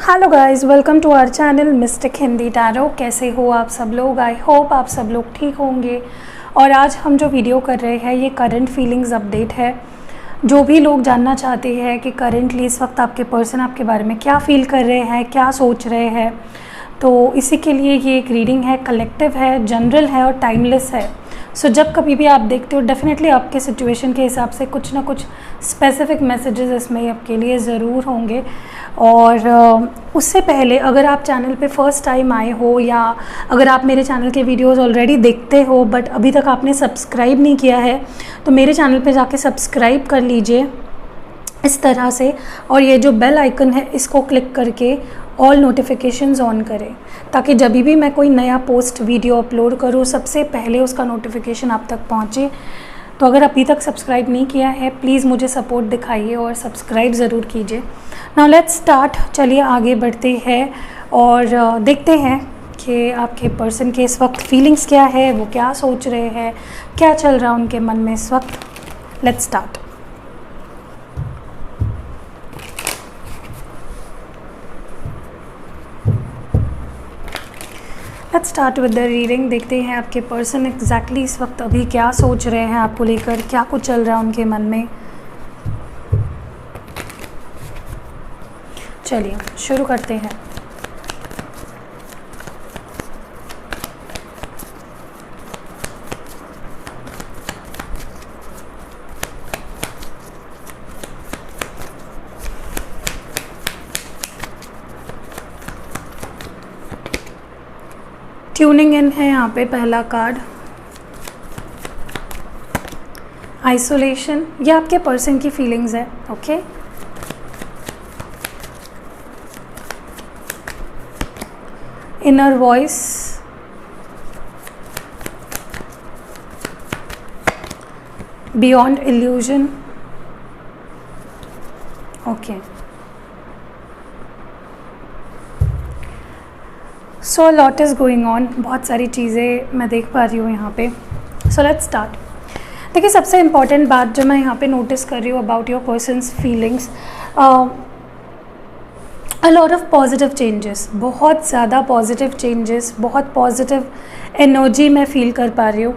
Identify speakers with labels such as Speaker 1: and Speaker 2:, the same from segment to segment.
Speaker 1: Hello guys, welcome to our channel mystic Hindi tarot. कैसे हो आप सब लोग? आई होप आप सब लोग ठीक होंगे। और आज हम जो वीडियो कर रहे हैं ये करंट फीलिंग्स अपडेट है। जो भी लोग जानना चाहते हैं कि करंटली इस वक्त आपके पर्सन आपके बारे में क्या फील कर रहे हैं, क्या सोच रहे हैं, तो इसी के लिए ये एक रीडिंग है, कलेक्टिव है, जनरल है और टाइमलेस है। सो जब कभी भी आप देखते हो डेफिनेटली आपके सिचुएशन के हिसाब से कुछ ना कुछ स्पेसिफिक मैसेजेस इसमें आपके लिए ज़रूर होंगे। और उससे पहले अगर आप चैनल पे फर्स्ट टाइम आए हो या अगर आप मेरे चैनल के वीडियोस ऑलरेडी देखते हो बट अभी तक आपने सब्सक्राइब नहीं किया है तो मेरे चैनल पे जाके सब्सक्राइब कर लीजिए इस तरह से। और ये जो बेल आइकन है इसको क्लिक करके ऑल नोटिफिकेशंस ऑन करें ताकि जब भी मैं कोई नया पोस्ट वीडियो अपलोड करूँ सबसे पहले उसका नोटिफिकेशन आप तक पहुँचे। तो अगर अभी तक सब्सक्राइब नहीं किया है प्लीज़ मुझे सपोर्ट दिखाइए और सब्सक्राइब ज़रूर कीजिए। Now let's start. चलिए आगे बढ़ते हैं और देखते हैं कि आपके पर्सन के इस वक्त फीलिंग्स क्या है, वो क्या सोच रहे हैं, क्या चल रहा है उनके मन में इस वक्त। Let's start. Let's start with the reading. देखते हैं आपके पर्सन एग्जैक्टली इस वक्त अभी क्या सोच रहे हैं आपको लेकर, क्या कुछ चल रहा है उनके मन में। चलिए शुरू करते हैं। ट्यूनिंग इन है यहाँ पे पहला कार्ड, आइसोलेशन। ये आपके पर्सन की फीलिंग्स है। Okay inner voice, beyond illusion. Okay so lot is going on. बहुत सारी चीज़ें मैं देख पा रही हूँ यहाँ पे। So let's start. देखिए सबसे इम्पॉर्टेंट बात जो मैं यहाँ पे नोटिस कर रही हूँ about your persons feelings, a lot of positive changes, बहुत ज़्यादा पॉजिटिव चेंजेस, बहुत पॉजिटिव एनर्जी मैं फील कर पा रही हूँ।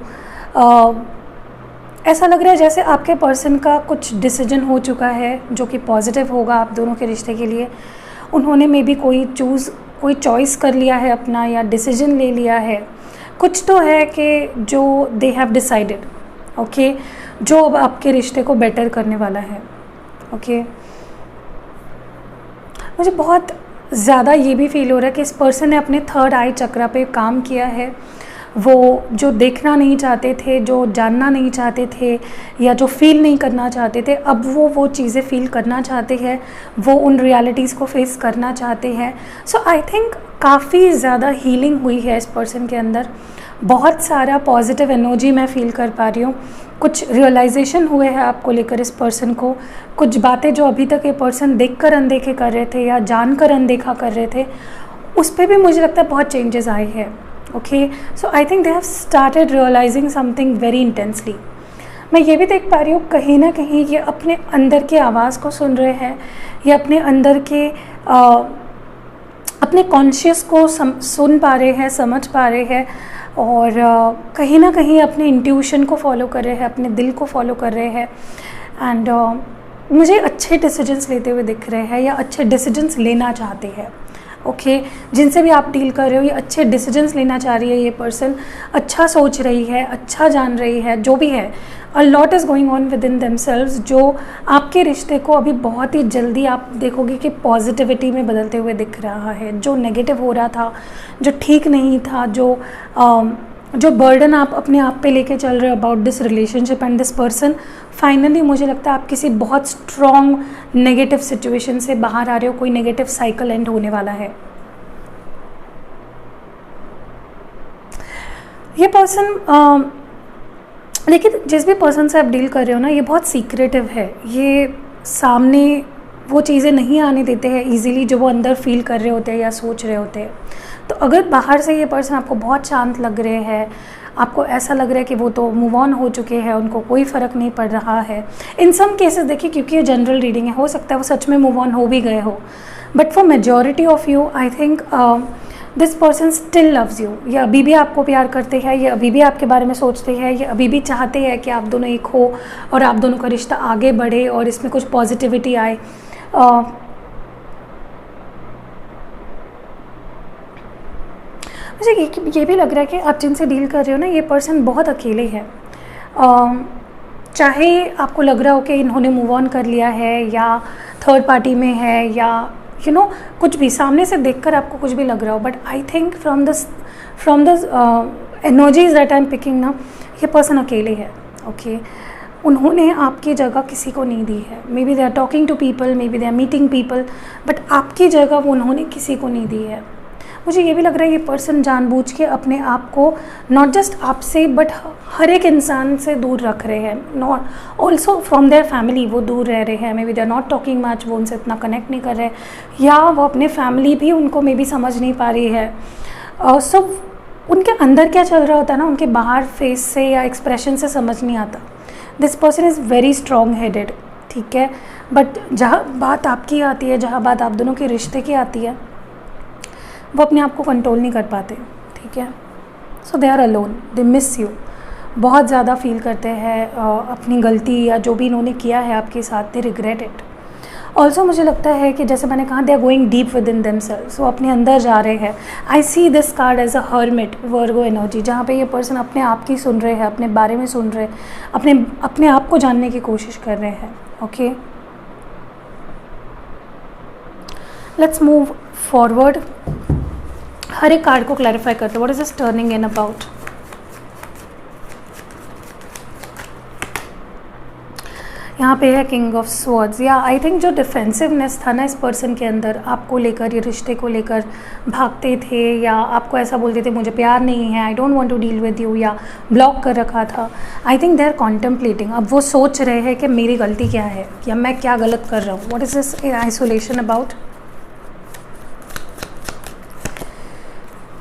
Speaker 1: ऐसा लग रहा है जैसे आपके पर्सन का कुछ डिसीजन हो चुका है जो कि पॉजिटिव होगा आप दोनों के रिश्ते के लिए। उन्होंने मे बी कोई चॉइस कर लिया है अपना या डिसीजन ले लिया है। कुछ तो है कि जो दे हैव डिसाइडेड, ओके, जो अब आपके रिश्ते को बेटर करने वाला है। ओके मुझे बहुत ज़्यादा ये भी फील हो रहा है कि इस पर्सन ने अपने थर्ड आई चक्रा पे काम किया है। वो जो देखना नहीं चाहते थे, जो जानना नहीं चाहते थे या जो फील नहीं करना चाहते थे, अब वो चीज़ें फील करना चाहते हैं, वो उन रियलिटीज़ को फेस करना चाहते हैं। सो आई थिंक काफ़ी ज़्यादा हीलिंग हुई है इस पर्सन के अंदर। बहुत सारा पॉजिटिव एनर्जी मैं फील कर पा रही हूँ। कुछ रियलाइजेशन हुए हैं आपको लेकर इस पर्सन को। कुछ बातें जो अभी तक ये पर्सन देखकर अनदेखे कर रहे थे या जानकर अनदेखा कर रहे थे उस पर भी मुझे लगता है बहुत चेंजेस आए हैं। Okay so I think they have started realizing something very intensely. मैं ये भी देख पा रही हूँ कहीं ना कहीं ये अपने अंदर की आवाज़ को सुन रहे हैं, ये अपने अंदर के अपने कॉन्शियस को सुन पा रहे हैं, समझ पा रहे हैं और कहीं ना कहीं अपने इंट्यूशन को फॉलो कर रहे हैं, अपने दिल को फॉलो कर रहे हैं। एंड मुझे अच्छे डिसीजंस लेते हुए दिख रहे हैं या अच्छे डिसीजंस लेना चाहते हैं। ओके जिनसे भी आप डील कर रहे हो ये अच्छे डिसीजंस लेना चाह रही है, ये पर्सन अच्छा सोच रही है, अच्छा जान रही है, जो भी है। A lot is going on with in themselves जो आपके रिश्ते को अभी बहुत ही जल्दी आप देखोगे कि पॉजिटिविटी में बदलते हुए दिख रहा है। जो नेगेटिव हो रहा था, जो ठीक नहीं था, जो बर्डन आप अपने आप पे लेके चल रहे हो about this relationship and this person, finally मुझे लगता है आप किसी बहुत स्ट्रॉन्ग नेगेटिव सिचुएशन से बाहर आ रहे हो। कोई नेगेटिव साइकिल एंड होने वाला है। ये पर्सन लेकिन जिस भी पर्सन से आप डील कर रहे हो ना ये बहुत सीक्रेटिव है। ये सामने वो चीज़ें नहीं आने देते हैं इजीली जो वो अंदर फील कर रहे होते हैं या सोच रहे होते हैं। तो अगर बाहर से ये पर्सन आपको बहुत शांत लग रहे हैं, आपको ऐसा लग रहा है कि वो तो मूव ऑन हो चुके हैं, उनको कोई फ़र्क नहीं पड़ रहा है। इन सम केसेस देखिए, क्योंकि ये जनरल रीडिंग है, हो सकता है वो सच में मूव ऑन हो भी गए हो, but for majority of you I think this person still loves you. ये अभी भी आपको प्यार करते हैं, ये अभी भी आपके बारे में सोचते हैं, ये अभी भी चाहते हैं कि आप दोनों एक हो और आप दोनों का रिश्ता आगे बढ़े और इसमें कुछ पॉजिटिविटी आए। मुझे ये भी लग रहा है कि आप जिनसे डील कर रहे हो ना, ये पर्सन बहुत अकेले है। चाहे आपको लग रहा हो कि इन्होंने मूव ऑन कर लिया है या थर्ड पार्टी में है या कुछ भी सामने से देखकर आपको कुछ भी लग रहा हो, but I think from the energies that I am picking ना, ये पर्सन अकेले है। ओके उन्होंने आपकी जगह किसी को नहीं दी है। Maybe they are talking to people, maybe they are meeting people, but आपकी जगह वो उन्होंने किसी को नहीं दी है। मुझे ये भी लग रहा है ये पर्सन जानबूझ के अपने आप को नॉट जस्ट आपसे बट हर एक इंसान से दूर रख रहे हैं, not also from their family वो दूर रह रहे हैं। Maybe they are not talking much, वो उनसे इतना कनेक्ट नहीं कर रहे, या वो अपने फैमिली भी उनको मे बी समझ नहीं पा रही है। सो उनके अंदर क्या चल रहा होता है ना, उनके बाहर फेस से या एक्सप्रेशन से समझ नहीं आता। This person is very strong headed, ठीक है, बट जहाँ बात आपकी आती है, जहाँ बात आप दोनों के रिश्ते की आती है, वो अपने आप को कंट्रोल नहीं कर पाते, ठीक है। So they are alone, they miss you, बहुत ज़्यादा फील करते हैं अपनी गलती या जो भी इन्होंने किया है आपके साथ, दे रिग्रेट इट। ऑल्सो मुझे लगता है कि जैसे मैंने कहा, they are going deep within themselves, वो अपने अंदर जा रहे हैं। I see this card as a hermit, Virgo energy, जहाँ पे ये पर्सन अपने आप की सुन रहे हैं, अपने बारे में सुन रहे हैं, अपने आप को जानने की कोशिश कर रहे हैं। Okay, let's move forward. हर एक कार्ड को क्लैरिफाई करते हैं। What is this turning in about? यहाँ पे है किंग ऑफ स्वॉर्ड्स। या आई थिंक जो डिफेंसिवनेस था ना इस पर्सन के अंदर आपको लेकर, ये रिश्ते को लेकर भागते थे या आपको ऐसा बोलते थे मुझे प्यार नहीं है, I don't want to deal with you, या ब्लॉक कर रखा था, I think they are contemplating. अब वो सोच रहे हैं कि मेरी गलती क्या है या मैं क्या गलत कर रहा हूँ। What is this isolation about?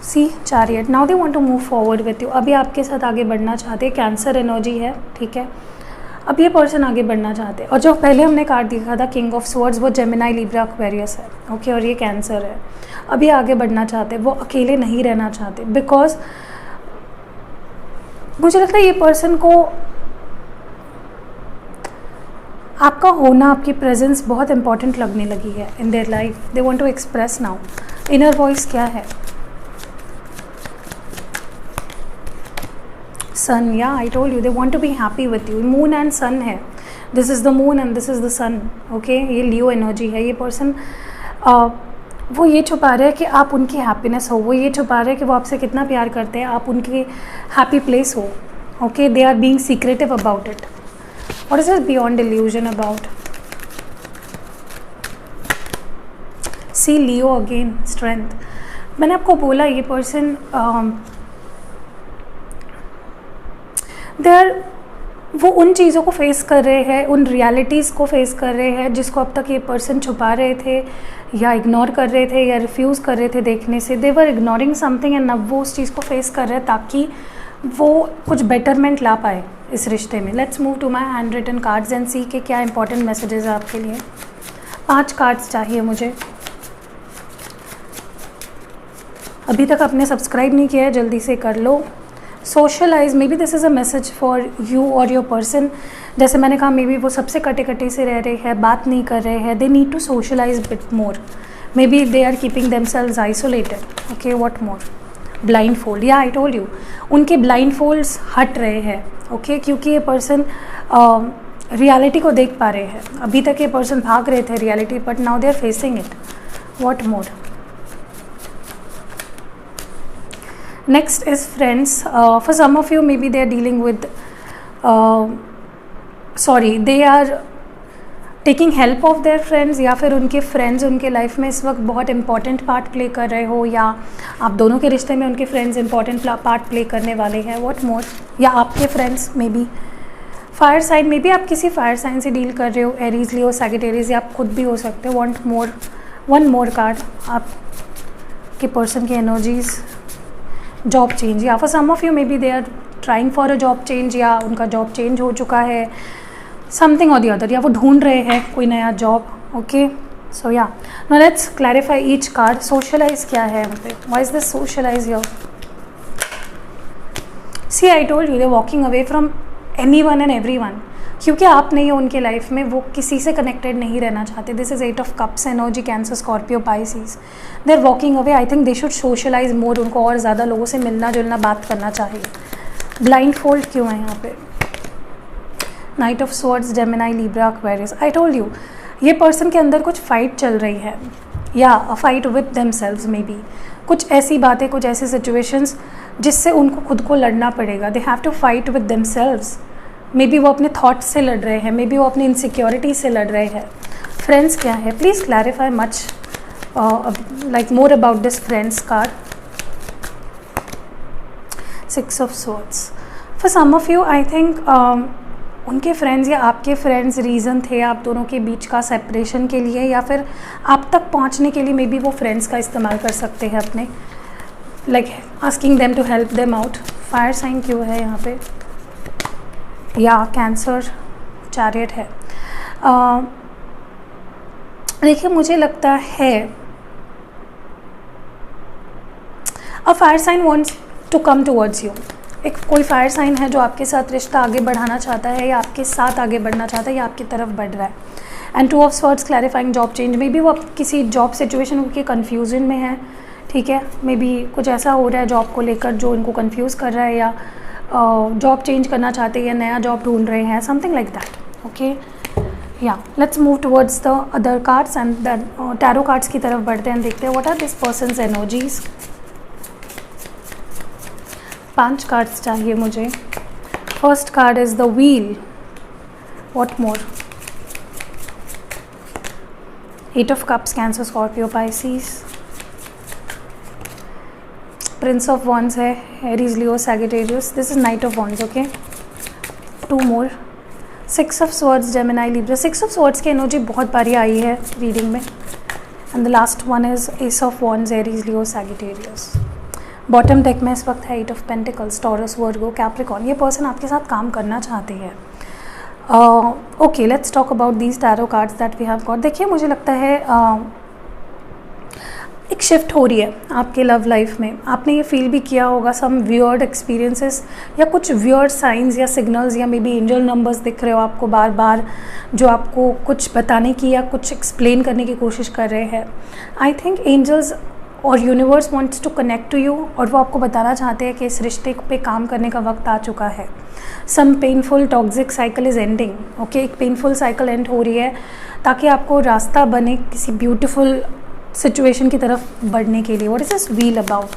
Speaker 1: See chariot. Now they want to move forward with you. अभी आपके साथ आगे बढ़ना चाहते हैं। कैंसर एनर्जी है, ठीक है। अब ये पर्सन आगे बढ़ना चाहते हैं। और जो पहले हमने कार्ड देखा था किंग ऑफ स्वॉर्ड्स, वो जेमिनाई, लिब्रा, एक्वेरियस है, ओके, और ये कैंसर है। अभी आगे बढ़ना चाहते हैं, वो अकेले नहीं रहना चाहते, बिकॉज मुझे लगता है ये पर्सन को आपका होना, आपकी प्रेजेंस बहुत इंपॉर्टेंट लगने लगी है in their life. They want to express now. Inner voice क्या है? सन। या I told you they want to be happy with you. Moon and sun है, this is the moon and this is the sun, okay. ये Leo energy है। ये person वो ये छुपा रहे हैं कि आप उनकी हैप्पीनेस हो, वो ये छुपा रहे हैं कि वो आपसे कितना प्यार करते हैं, आप उनकी हैप्पी प्लेस हो, okay. They are being secretive about it. What is this beyond illusion about? See Leo again, strength. मैंने आपको बोला ये पर्सन वो उन चीज़ों को फेस कर रहे हैं, उन रियलिटीज़ को फेस कर रहे हैं जिसको अब तक ये पर्सन छुपा रहे थे या इग्नोर कर रहे थे या रिफ्यूज़ कर रहे थे देखने से। दे वर इग्नोरिंग समथिंग एंड अब वो उस चीज़ को फेस कर रहे हैं ताकि वो कुछ बेटरमेंट ला पाए इस रिश्ते में। Let's move to my handwritten cards and see के क्या इंपॉर्टेंट मैसेजेस है आपके लिए। 5 कार्ड्स चाहिए मुझे। अभी तक आपने सब्सक्राइब नहीं किया है, जल्दी से कर लो। Socialise, maybe this is a message for you और योर पर्सन। जैसे मैंने कहा, मे बी वो सबसे कटे कटे से रह रहे हैं, बात नहीं कर रहे हैं। They need to socialize bit more. Maybe they are keeping themselves isolated, okay. What more? Blind fold. या आई टोल्ड यू उनके ब्लाइंड फोल्ड्स हट रहे हैं, ओके, क्योंकि ये पर्सन रियलिटी को देख पा रहे हैं। अभी तक ये पर्सन भाग रहे थे reality, but now they are facing it. What more? Next is friends. For some of you, maybe they are dealing with, they are taking help of their friends, या फिर उनके फ्रेंड्स उनके लाइफ में इस वक्त बहुत इंपॉर्टेंट पार्ट प्ले कर रहे हो, या आप दोनों के रिश्ते में उनके फ्रेंड्स इंपॉर्टेंट पार्ट प्ले करने वाले हैं। What more? या आपके friends maybe fire sign, maybe आप किसी फायर साइन से डील कर रहे हो, एरीज, लियो, सैजिटेरियस, या आप खुद भी हो सकते हो। Want more? One more card. आपके पर्सन की एनर्जीज, जॉब चेंज, या for some of you maybe they are trying for a job change, या उनका जॉब चेंज हो चुका है, समथिंग और दी अदर, या वो ढूंढ रहे हैं कोई नया जॉब, ओके। सो या now let's clarify each card. Socialise क्या है यहाँ पे? Why is this socialise here? See I told you they walking away from anyone and everyone. क्योंकि आप नहीं हो उनके लाइफ में, वो किसी से कनेक्टेड नहीं रहना चाहते. This is 8 of cups energy, Cancer, Scorpio, Pisces. They are walking away. I think they should socialize more. उनको और ज़्यादा लोगों से मिलना जुलना, बात करना चाहिए. ब्लाइंड फोल्ड क्यों है यहाँ पे? Night of swords, Gemini, Libra, Aquarius. I told you ये पर्सन के अंदर कुछ फाइट चल रही है, या a fight with themselves may be. कुछ ऐसी बातें, कुछ ऐसी सिचुएशंस जिससे उनको खुद को लड़ना पड़ेगा. They have to fight with themselves. Maybe वो अपने थॉट्स से लड़ रहे हैं, मे बी वो अपनी इनसिक्योरिटी से लड़ रहे हैं. फ्रेंड्स क्या है? Please clarify much like more about this friends card. 6 of swords. For some of you I think उनके फ्रेंड्स या आपके फ्रेंड्स रीज़न थे आप दोनों के बीच का सेपरेशन के लिए, या फिर आप तक पहुंचने के लिए मे बी वो फ्रेंड्स का इस्तेमाल कर सकते हैं अपने, like asking them to help them out. Fire sign क्यों है यहाँ पे? या कैंसर, चैरियट है. देखिए मुझे लगता है a fire sign wants to come towards you. एक कोई फायर साइन है जो आपके साथ रिश्ता आगे बढ़ाना चाहता है, या आपके साथ आगे बढ़ना चाहता है, या आपकी तरफ बढ़ रहा है. And 2 of swords, clarifying job change. May be वो किसी जॉब सिचुएशन के कन्फ्यूजन में है. ठीक है, मे बी कुछ ऐसा हो रहा है जॉब को लेकर जो इनको कन्फ्यूज़ कर रहा है, या जॉब चेंज करना चाहते हैं या नया जॉब ढूंढ रहे हैं, something like that. Okay, yeah let's move towards the other cards and the tarot cards की तरफ बढ़ते हैं. देखते हैं what are this persons energies. 5 cards चाहिए मुझे. First card is the wheel. What more? 8 of cups, Cancer, Scorpio, Pisces. Prince of wands है, Aries, Leo, Sagittarius. This is knight of wands. Okay, 2 more. 6 of swords, Gemini, Libra. 6 of swords की energy बहुत बारी आई है reading में. And the last one is ace of wands, Aries, Leo, Sagittarius. Bottom deck में इस वक्त है 8 of pentacles, Taurus, Virgo, Capricorn. ये पर्सन आपके साथ काम करना चाहते हैं. Okay, let's talk about these tarot cards that we have got. देखिए मुझे लगता है एक शिफ्ट हो रही है आपके लव लाइफ में. आपने ये फील भी किया होगा सम वियर्ड एक्सपीरियंसेस, या कुछ वियर्ड साइंस या सिग्नल्स, या मे बी एंजल नंबर्स दिख रहे हो आपको बार बार, जो आपको कुछ बताने की या कुछ एक्सप्लेन करने की कोशिश कर रहे हैं. आई थिंक एंजल्स और universe wants to connect to you, और वो आपको बताना चाहते हैं कि इस रिश्ते पे काम करने का वक्त आ चुका है. Some painful toxic cycle is ending. Okay, एक पेनफुल साइकिल एंड हो रही है ताकि आपको रास्ता बने किसी ब्यूटीफुल सिचुएशन की तरफ बढ़ने के लिए. What is this wheel about?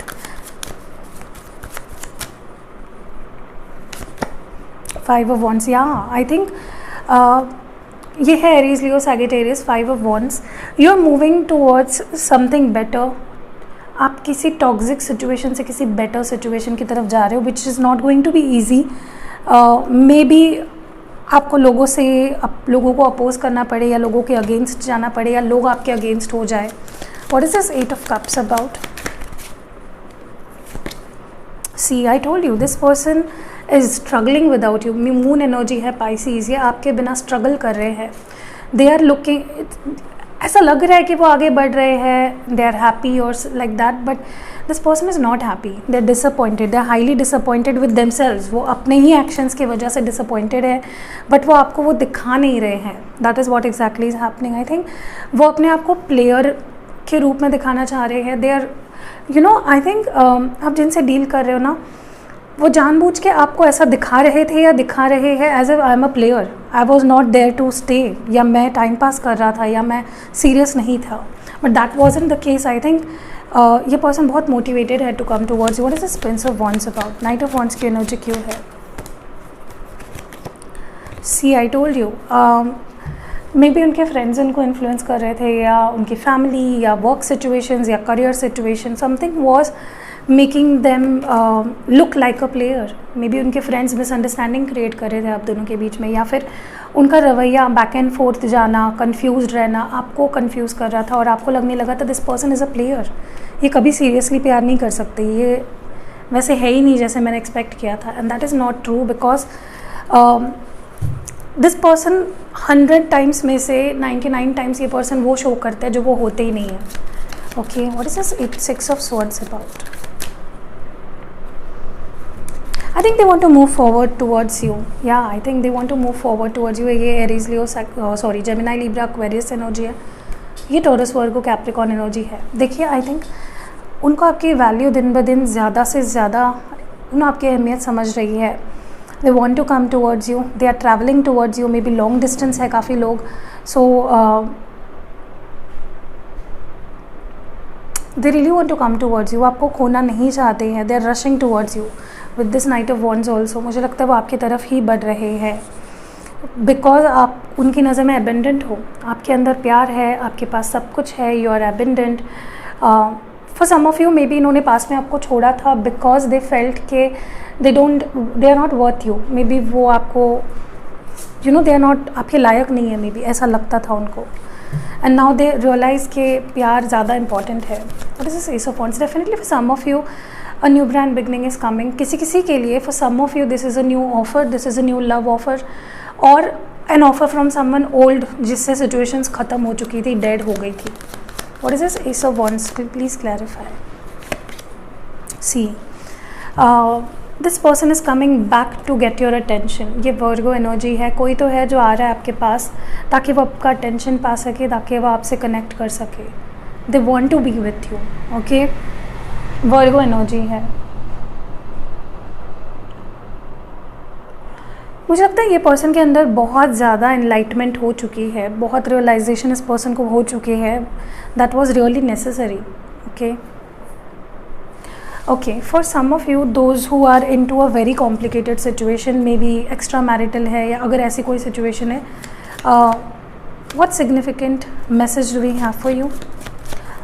Speaker 1: Five of wands. या आई थिंक ये है Aries, Leo, Sagittarius. 5 of wands. You are moving towards something better. आप किसी टॉक्सिक सिचुएशन से किसी बेटर सिचुएशन की तरफ जा रहे हो, which is not going to be easy. Maybe आपको लोगों को अपोज करना पड़े, या लोगों के अगेंस्ट जाना पड़े, या लोग आपके अगेंस्ट हो जाए. What is this 8 of cups about? See, I told you this person is struggling without you. Moon energy है, पाइसिस. ये आपके बिना स्ट्रगल कर रहे हैं. दे आर लुकिंग, ऐसा लग रहा है कि वो आगे बढ़ रहे हैं, दे आर हैप्पी और like that, but this person is not happy. They are disappointed, they are highly disappointed with themselves. वो अपने ही एक्शंस की वजह से डिसअपॉइंटेड है, बट वो आपको वो दिखा नहीं रहे हैं. That is what exactly is happening. I think वो अपने आप को प्लेयर के रूप में दिखाना चाह रहे हैं. दे आर आई थिंक आप जिनसे डील कर रहे हो ना, वो जानबूझ के आपको ऐसा दिखा रहे थे या दिखा रहे हैं as a I am a player. I was not there to stay, या मैं टाइम पास कर रहा था, या मैं सीरियस नहीं था. But that wasn't the case. I think ये पर्सन बहुत मोटिवेटेड है to come towards you. What is this prince of wands about? Knight of wands की एनर्जी क्यों है? See, I told you maybe उनके friends उनको influence कर रहे थे, या उनकी फैमिली, या वर्क सिचुएशंस, या career situation. Something was making them look like a player. Maybe उनके फ्रेंड्स मिसअंडरस्टैंडिंग क्रिएट कर रहे थे आप दोनों के बीच में, या फिर उनका रवैया बैक एंड फोर्थ जाना, कंफ्यूज रहना आपको कंफ्यूज कर रहा था, और आपको लगने लगा था this person is a player. ये कभी सीरियसली प्यार नहीं कर सकते, ये वैसे है ही नहीं जैसे मैंने एक्सपेक्ट किया था. And that is not true, because this person 100 times में से 99 टाइम्स ये पर्सन वो शो करता है जो वो होते ही नहीं है. Okay, what is this 6 of swords about? I think they want to move forward towards you. Yeah, I think they want to move forward towards you. ये Aries Leo sorry Gemini Libra Aquarius energy है, ये taurus Virgo Capricorn energy है. देखिए, I think उनको आपकी value दिन ब दिन ज़्यादा से ज़्यादा उन्हें आपकी अहमियत समझ रही है. They want to come towards you, they are travelling towards you. Maybe long distance है काफ़ी लोग. So they really want to come towards you. आपको खोना नहीं चाहते हैं. They are rushing towards you with this knight of wands also. मुझे लगता है वो आपकी तरफ ही बढ़ रहे हैं बिकॉज आप उनकी नज़र में एबेंडेंट हो. आपके अंदर प्यार है, आपके पास सब कुछ है, you are abundant. For some of you maybe इन्होंने पास में आपको छोड़ा था बिकॉज दे फेल्ट के they are not worth you. Maybe वो आपको दे आर नॉट आपके लायक नहीं है. मे बी ऐसा लगता था उनको. एंड नाउ दे रियलाइज़ के प्यार ज़्यादा इंपॉर्टेंट है. What is this ace of wands? Definitely for some of you a new brand beginning is coming. किसी के लिए for some of you this is a new offer, this is a new love offer और an offer from someone old जिससे situations ख़त्म हो चुकी थी, dead हो गई थी. What is this Ace of Wands? Please clarify. See, this person is coming back to get your attention. ये वर्गो एनर्जी है. कोई तो है जो आ रहा है आपके पास ताकि वो आपका अटेंशन पा सके, ताकि वो आपसे कनेक्ट कर सके. They want to be with you. Okay? Virgo energy है. मुझे लगता है ये पर्सन के अंदर बहुत ज़्यादा एनलाइटमेंट हो चुकी है, बहुत रियलाइजेशन इस पर्सन को हो चुकी है. That was really necessary. Okay, for some of you those who are into a very complicated situation, maybe extra marital है या अगर ऐसी कोई सिचुएशन है, what significant message do we have for you?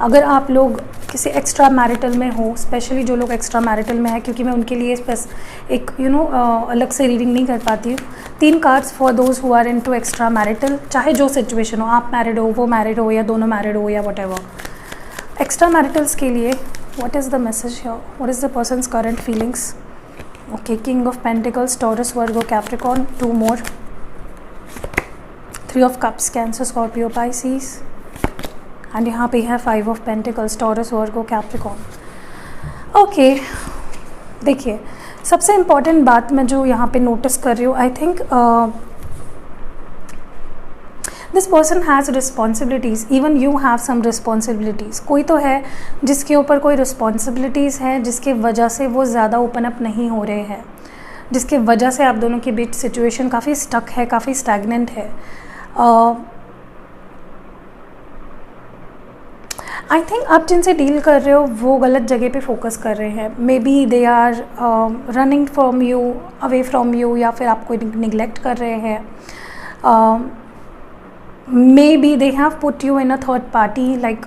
Speaker 1: अगर आप लोग किसी एक्स्ट्रा मैरिटल में हो, स्पेशली जो लोग एक्स्ट्रा मैरिटल में है, क्योंकि मैं उनके लिए एक अलग से रीडिंग नहीं कर पाती हूँ. 3 cards for those who are into extra marital, चाहे जो सिचुएशन हो, आप मैरिड हो, वो मैरिड हो या दोनों मैरिड हो या व्हाटएवर. एक्स्ट्रा मैरिटल्स के लिए what is the message here? What is the persons current feelings? Okay, king of pentacles, Taurus, Virgo, Capricorn. 2 more. 3 of cups, Cancer, Scorpio, Pisces. And यहाँ पे है 5 of pentacles, Taurus, Virgo, Capricorn. Okay, देखिए, सबसे important बात मैं जो यहाँ पे नोटिस कर रही हूँ, I think this person has responsibilities. Even you have some responsibilities. कोई तो है जिसके ऊपर कोई रिस्पॉन्सिबिलिटीज़ है, जिसके वजह से वो ज़्यादा ओपन अप नहीं हो रहे हैं, जिसके वजह से आप दोनों के बीच सिचुएशन काफ़ी स्टक है, काफ़ी स्टैगनेंट है. आई थिंक आप जिनसे डील कर रहे हो वो गलत जगह पे फोकस कर रहे हैं. Maybe they are running from you, away from you, या फिर आपको निगलेक्ट कर रहे हैं. Maybe they have put you in a third party. Like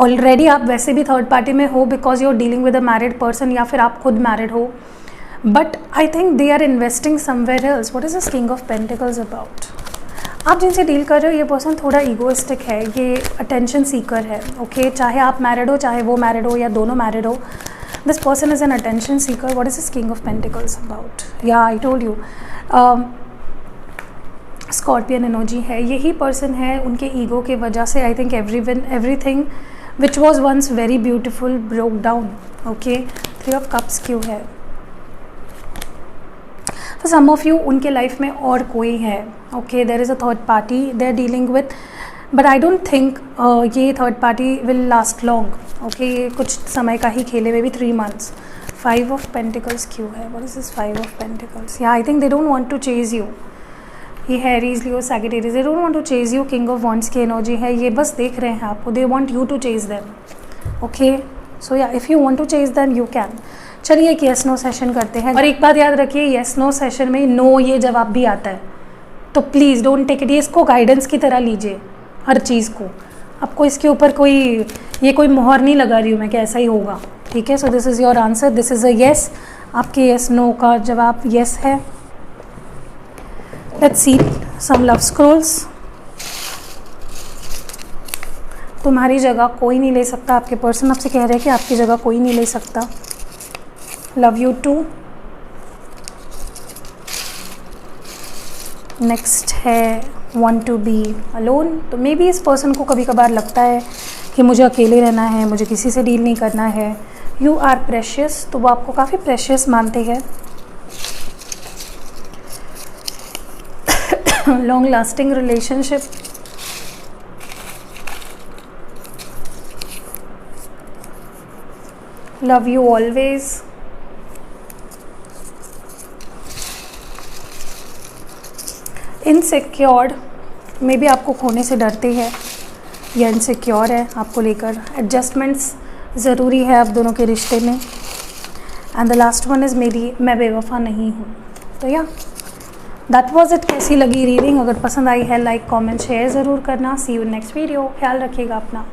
Speaker 1: already आप वैसे भी थर्ड पार्टी में हो because you are dealing with a married person, या फिर आप खुद मैरिड हो. But I think they are investing somewhere else. What is this king of pentacles about? आप जिनसे डील कर रहे हो ये पर्सन थोड़ा ईगोइस्टिक है, ये अटेंशन सीकर है. ओके, चाहे आप मैरिड हो, चाहे वो मैरिड हो या दोनों मैरिड हो, this person is an attention seeker. What is this king of pentacles about? Yeah I told you, scorpion energy है. यही पर्सन है, उनके ईगो के वजह से I think everything which was once very beautiful broke down. Okay, 3 of cups क्यों है? For some of you उनके लाइफ में और कोई है. Okay, there is a third party they are dealing with, but I don't think ये third party will last long. Okay, ये कुछ समय का ही खेले, maybe 3 months. 5 of pentacles क्यों है? What is this 5 of pentacles? Yeah I think they don't want to chase you. ये है Aries, Leo, Sagittarius. They don't want to chase you. King of wands की energy है. ये बस देख रहे हैं आपको. They want you to chase them. Okay, so या if you want to chase them you can. चलिए एक येस नो सेशन करते हैं. और एक बात याद रखिए, येस नो सेशन में नो ये जवाब भी आता है, तो प्लीज़ डोंट टेक इट. ये इसको गाइडेंस की तरह लीजिए हर चीज़ को. आपको इसके ऊपर कोई मोहर नहीं लगा रही हूँ मैं कि ऐसा ही होगा. ठीक है, so this is your answer. This is a yes. आपके येस नो का जवाब येस है. Let's see some love scrolls. तुम्हारी जगह कोई नहीं ले सकता. आपके पर्सन आपसे कह रहे हैं कि आपकी जगह कोई नहीं ले सकता. Love you too. नेक्स्ट है want to be alone। तो मे बी इस पर्सन को कभी कभार लगता है कि मुझे अकेले रहना है, मुझे किसी से डील नहीं करना है। यू आर प्रेशियस, तो वो आपको काफ़ी प्रेशियस मानते हैं। Long lasting relationship, love you always. Insecured, may be आपको खोने से डरते हैं या इनसिक्योर है आपको लेकर। एडजस्टमेंट्स ज़रूरी है आप दोनों के रिश्ते में। And the last one is मेरी मैं बेवफा नहीं हूँ। तो या दैट वाज इट। कैसी लगी रीडिंग? अगर पसंद आई है लाइक कमेंट शेयर ज़रूर करना। सी यू नेक्स्ट वीडियो। ख्याल रखिएगा अपना।